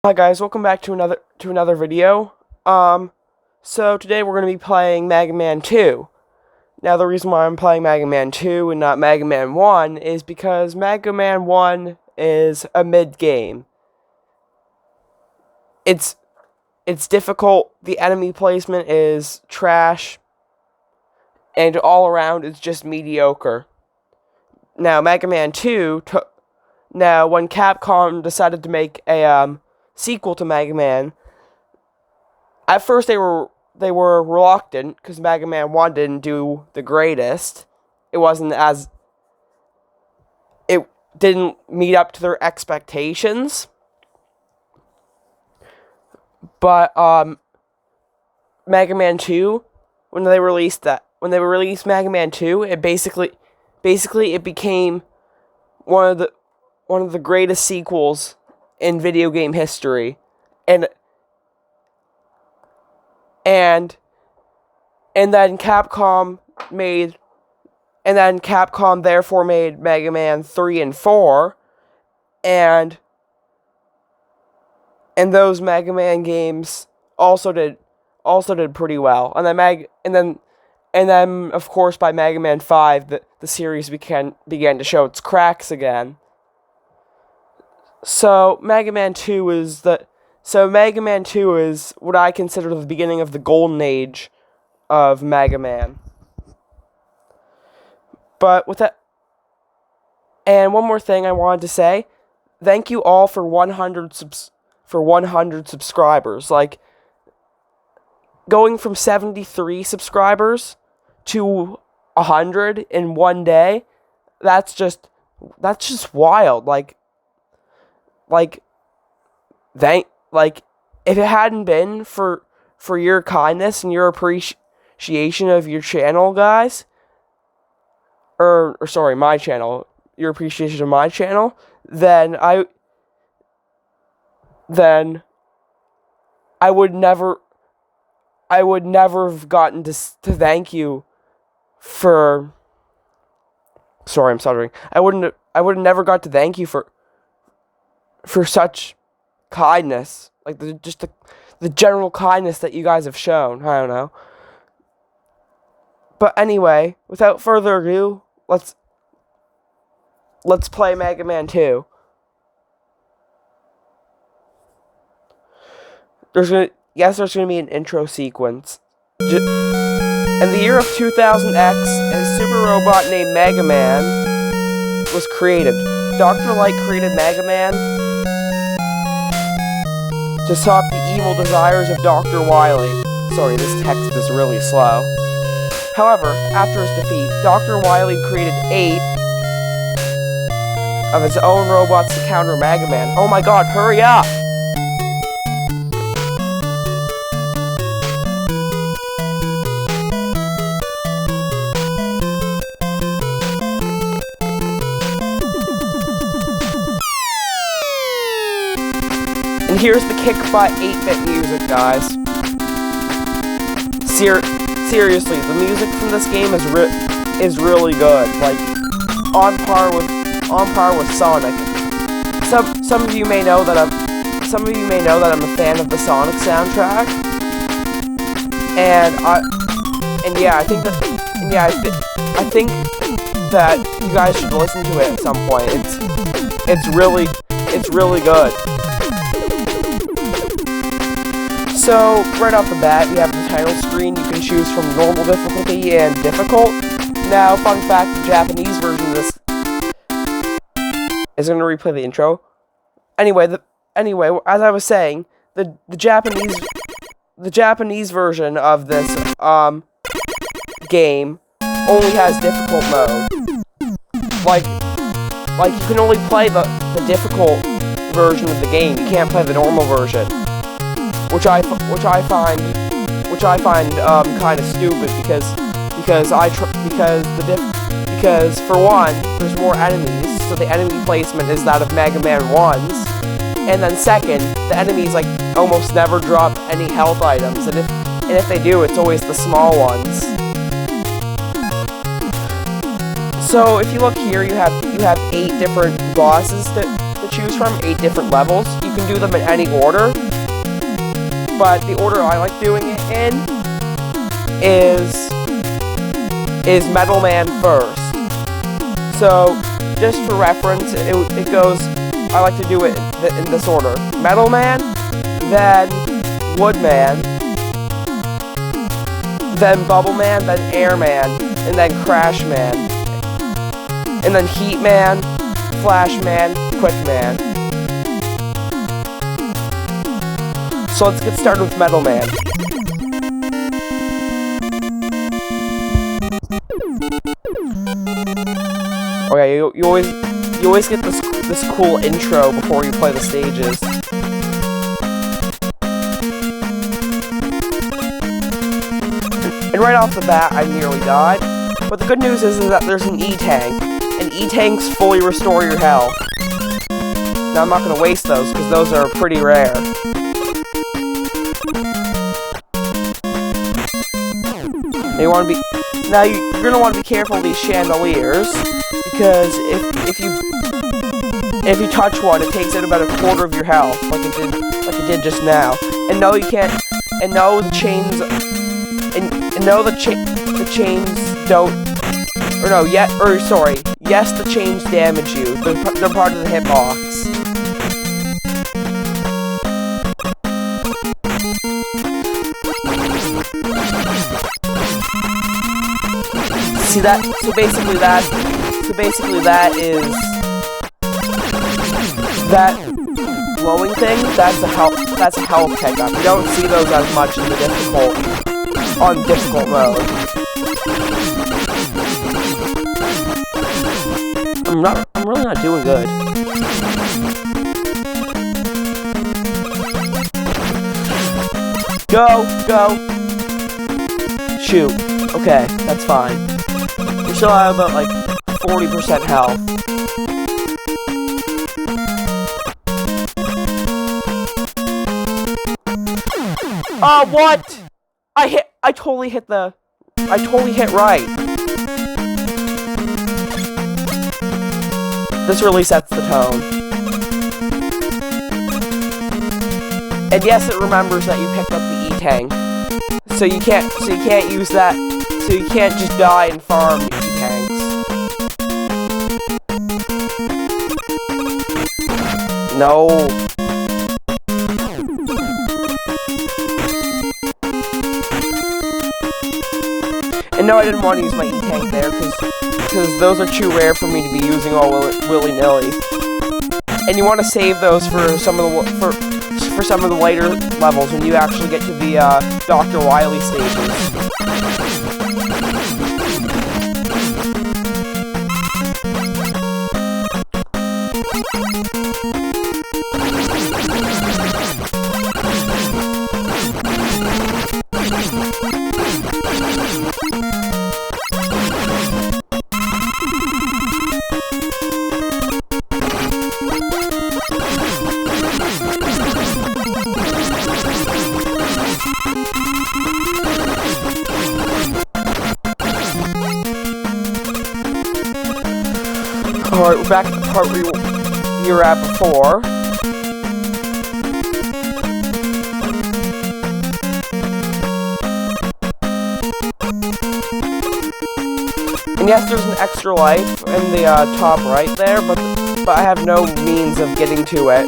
Hi guys, welcome back to another video. So today we're going to be playing Mega Man 2. Now the reason why I'm playing Mega Man 2 and not Mega Man 1 is because Mega Man 1 is a mid-game. It's difficult, the enemy placement is trash, and all around it's just mediocre. Now Mega Man 2, now when Capcom decided to make a sequel to Mega Man, at first they were reluctant because Mega Man 1 didn't do the greatest. It didn't meet up to their expectations. But Mega Man 2, when they released Mega Man 2, it basically it became one of the greatest sequels in video game history, and then Capcom therefore made Mega Man 3 and 4, and those Mega Man games also did pretty well. And then of course by Mega Man 5 the series began to show its cracks again. So Mega Man 2 is what I consider the beginning of the golden age of Mega Man. But with that, and one more thing I wanted to say, thank you all for 100 subscribers. Like, going from 73 subscribers to 100 in one day, that's just wild. If it hadn't been for your kindness and your appreciation of your channel, guys, or sorry, my channel, your appreciation of my channel, then I would never have gotten to thank you for. Sorry, I'm stuttering. I would have never got to thank you for such kindness, like the general kindness that you guys have shown. I don't know. But anyway, without further ado, let's play Mega Man 2. There's gonna be an intro sequence. In the year of 2000X, a super robot named Mega Man was created. Dr. Light created Mega Man to stop the evil desires of Dr. Wily. Sorry, this text is really slow. However, after his defeat, Dr. Wily created 8 of his own robots to counter Mega Man. Oh my god, hurry up! And here's the Kick Butt 8-bit music, guys. Seriously, the music from this game is really good. Like, on par with Sonic. Some of you may know that I'm a fan of the Sonic soundtrack. I think that you guys should listen to it at some point. It's really good. So, right off the bat, we have the title screen. You can choose from normal difficulty and difficult. Now, fun fact, the Japanese version of this is going to replay the intro. Anyway, as I was saying, the Japanese version of this game only has difficult mode. Like you can only play the difficult version of the game. You can't play the normal version. Which I find kind of stupid because for one, there's more enemies, so the enemy placement is that of Mega Man 1's, and then second, the enemies like almost never drop any health items, and if they do, it's always the small ones. So if you look here, you have 8 different bosses to choose from, 8 different levels. You can do them in any order, but the order I like doing it in is Metal Man first. So, just for reference, it goes, I like to do it in this order. Metal Man, then Woodman, then Bubble Man, then Air Man, and then Crash Man, and then Heat Man, Flash Man, Quick Man. So let's get started with Metal Man. Okay, you always get this cool intro before you play the stages. And right off the bat, I nearly died. But the good news is that there's an E-Tank. And E-Tanks fully restore your health. Now I'm not going to waste those, because those are pretty rare. You're going to want to be careful of these chandeliers, because if you touch one, it takes out about a quarter of your health, like it did just now. And no, you can't. And no, the chains. And no, the chains don't. Or no, sorry. Yes, the chains damage you. They're part of the hitbox. See that? So basically that is that glowing thing. That's a health pickup. You don't see those as much in the difficult mode. I'm really not doing good. Go. Shoot. Okay, that's fine. We still have about, like, 40% health. Oh, what? I totally hit right. This really sets the tone. And yes, it remembers that you picked up the E-Tank. So you can't use that. So you can't just die and farm E-Tanks. No. And no, I didn't want to use my E-Tank there, because those are too rare for me to be using all willy-nilly. And you want to save those for some of the later levels when you actually get to the Dr. Wily stages. Alright, we're back at the part where you were at before. And yes, there's an extra life in the top right there, but I have no means of getting to it.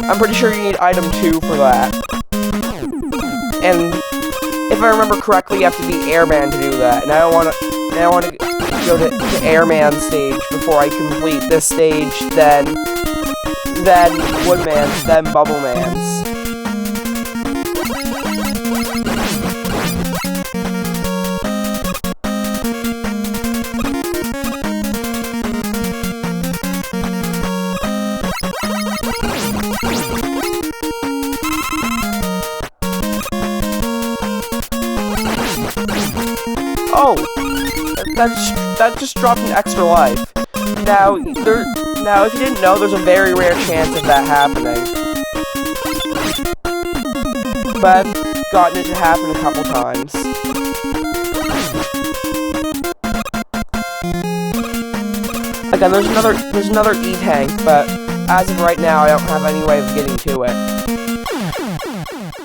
I'm pretty sure you need item 2 for that. And if I remember correctly, you have to be Airman to do that. And I want to go to Airman stage before I complete this stage, then Woodman's, then Bubble Man's. Oh! That just dropped an extra life. Now, if you didn't know, there's a very rare chance of that happening. But I've gotten it to happen a couple times. Again, there's another E-Tank, but as of right now, I don't have any way of getting to it.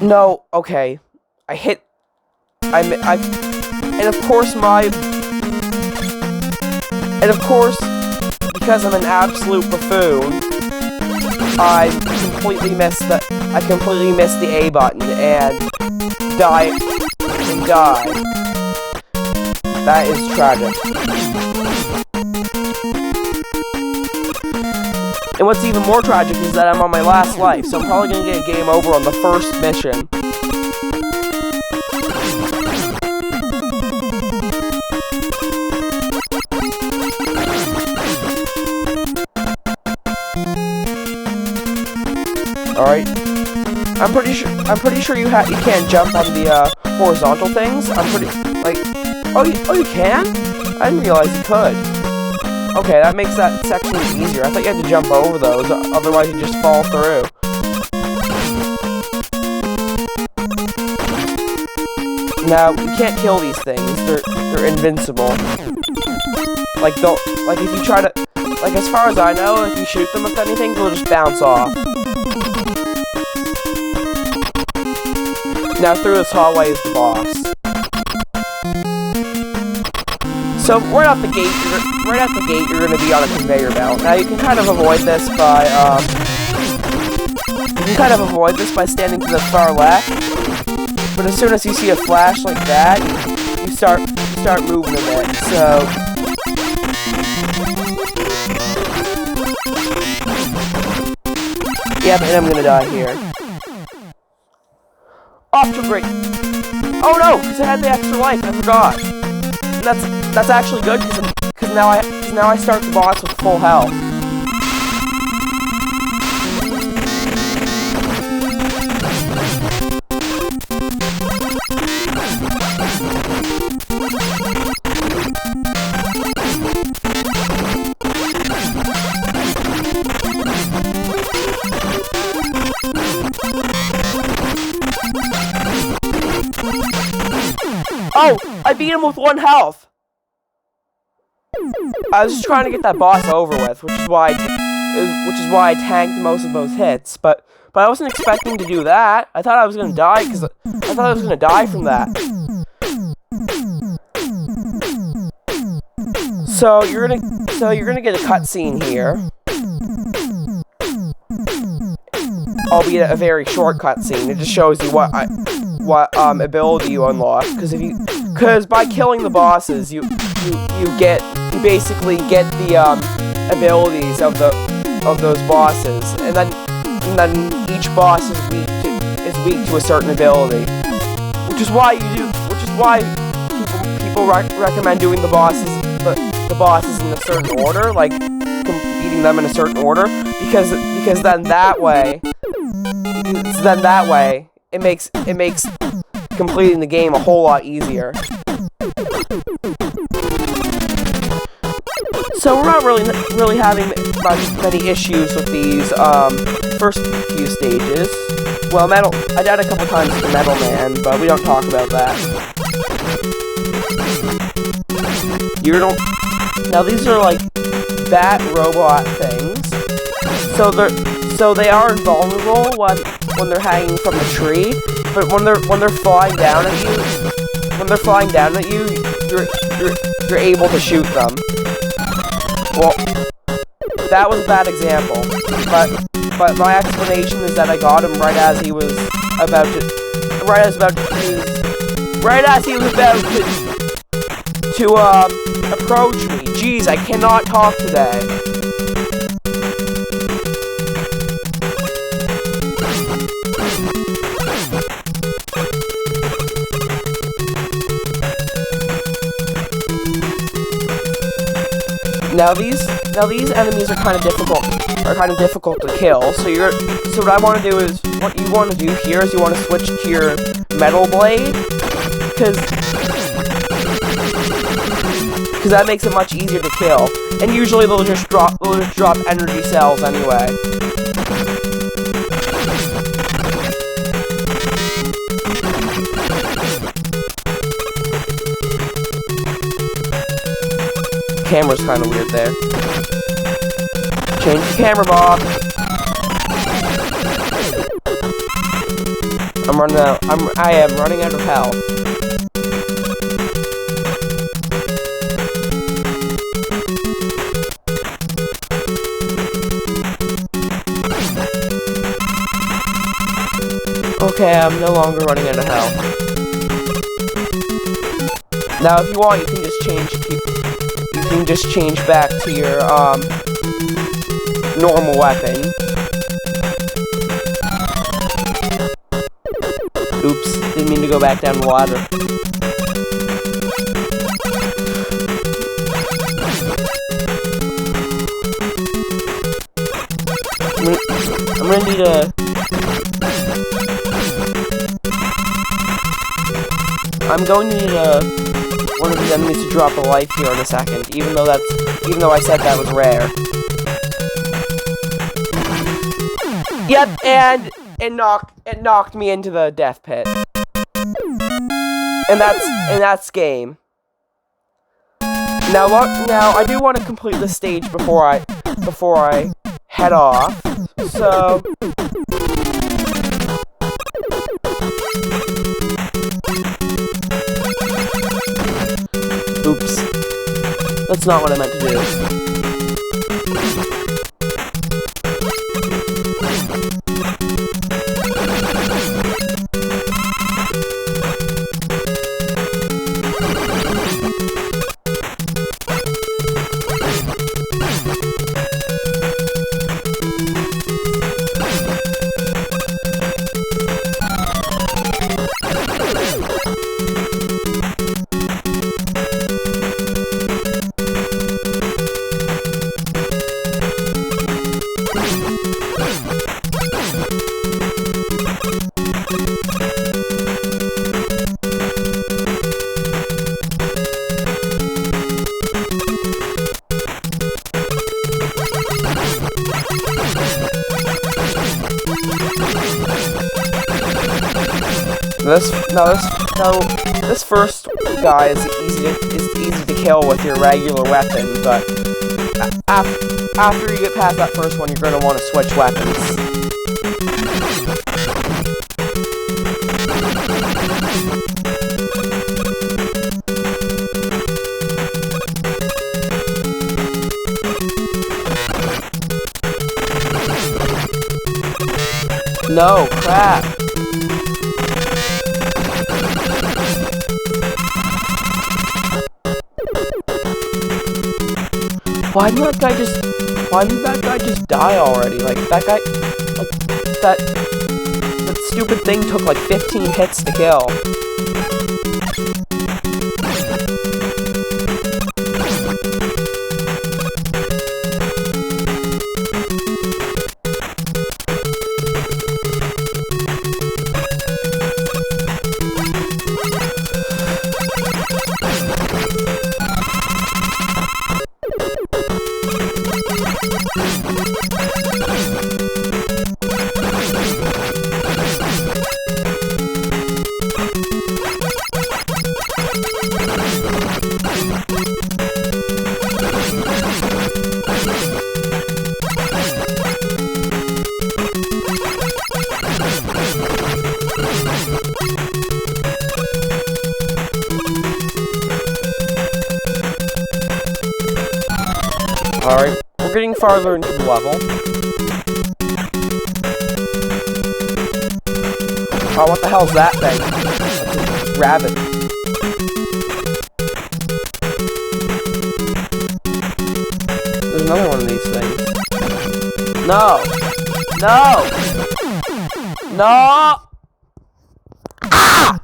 No, okay. I hit... and of course, because I'm an absolute buffoon, I completely missed the A button and died. That is tragic. And what's even more tragic is that I'm on my last life, so I'm probably gonna get a game over on the first mission. Alright. I'm pretty sure you can't jump on the horizontal things. I'm pretty oh you can? I didn't realize you could. Okay, that makes that section easier. I thought you had to jump over those, otherwise you just fall through. Now, you can't kill these things. They're invincible. Like if you try to, as far as I know, if you shoot them with anything, they'll just bounce off. Now through this hallway is the boss. So right out the gate, you're going to be on a conveyor belt. Now you can kind of avoid this by standing to the far left. But as soon as you see a flash like that, you start moving a bit. So yeah, and I'm gonna die here. Off to great. Oh no, because I had the extra life. I forgot. And that's actually good because now I start the boss with full health. Oh, I beat him with 1 health. I was just trying to get that boss over with, which is why I tanked most of those hits. But I wasn't expecting to do that. I thought I was gonna die because I thought I was gonna die from that. So you're gonna get a cutscene here, albeit a very short cutscene. It just shows you what ability you unlock. Because by killing the bosses, you basically get the abilities of those bosses, and then each boss is weak to a certain ability, which is why people recommend doing the bosses in a certain order, like beating them in a certain order, because then that way it makes completing the game a whole lot easier. So we're not really having many issues with these first few stages. Well, I died a couple times to Metal Man, but we don't talk about that. Now these are like bat robot things. So they are invulnerable when they're hanging from a tree, but when they're flying down at you, you're able to shoot them. Well, that was a bad example, but my explanation is that I got him right as he was about to approach me. Jeez, I cannot talk today. Now these enemies are kind of difficult to kill. So what I want to do is, what you want to do here is you want to switch to your metal blade, because that makes it much easier to kill. And usually they'll just drop energy cells anyway. Camera's kind of weird there. Change the camera, Bob. I'm running out. I am running out of health. Okay, I'm no longer running out of health. Now, if you want, you can just change back to your normal weapon. Oops, didn't mean to go back down the ladder. I'm gonna need a... I'm going to need one of these enemies to drop a life here in a second, even though I said that was rare. Yep, and it knocked me into the death pit. And that's game. Now I do want to complete the stage before I head off. So oops. That's not what I meant to do. This first guy is easy to kill with your regular weapon, but after you get past that first one, you're going to want to switch weapons. No, crap. Why did that guy just die already? Like, that stupid thing took like 15 hits to kill. Alright, we're getting farther into the level. Oh, what the hell's that thing? That's a rabbit. There's another one of these things. No! No! No! Ah!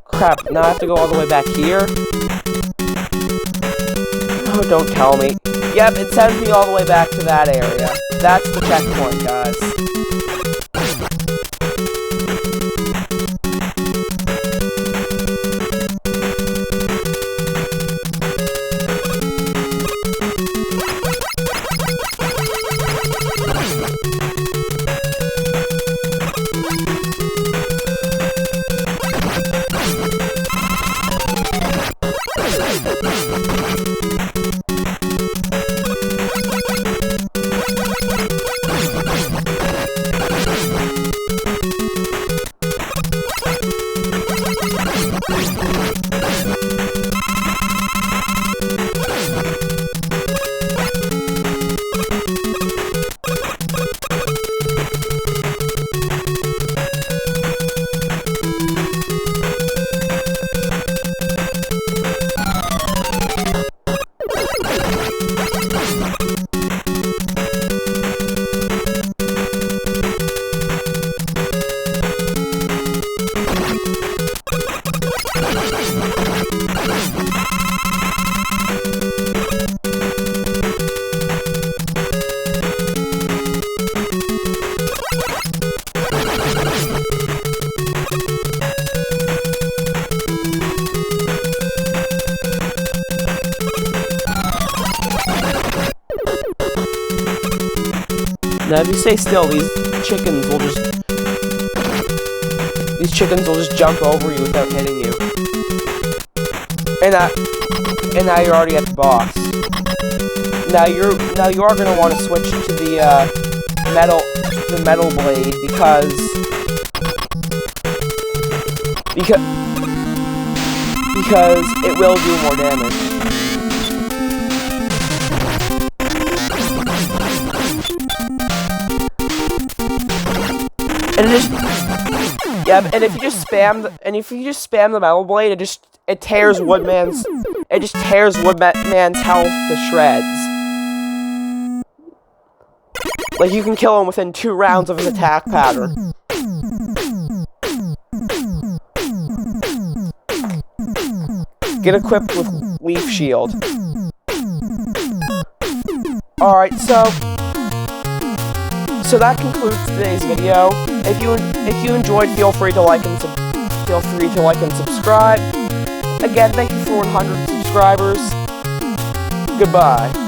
Crap, now I have to go all the way back here? Oh, don't tell me. Yep, it sends me all the way back to that area. That's the checkpoint, guys. Now, if you stay still, these chickens will just jump over you without hitting you. And now you're already at the boss. Now you are gonna want to switch to the metal blade because it will do more damage. And if you just spam the metal blade, it tears Woodman's health to shreds. Like, you can kill him within 2 rounds of his attack pattern. Get equipped with Leaf Shield. Alright, so that concludes today's video. If you enjoyed, feel free to like and subscribe. Again, thank you for 100 subscribers. Goodbye.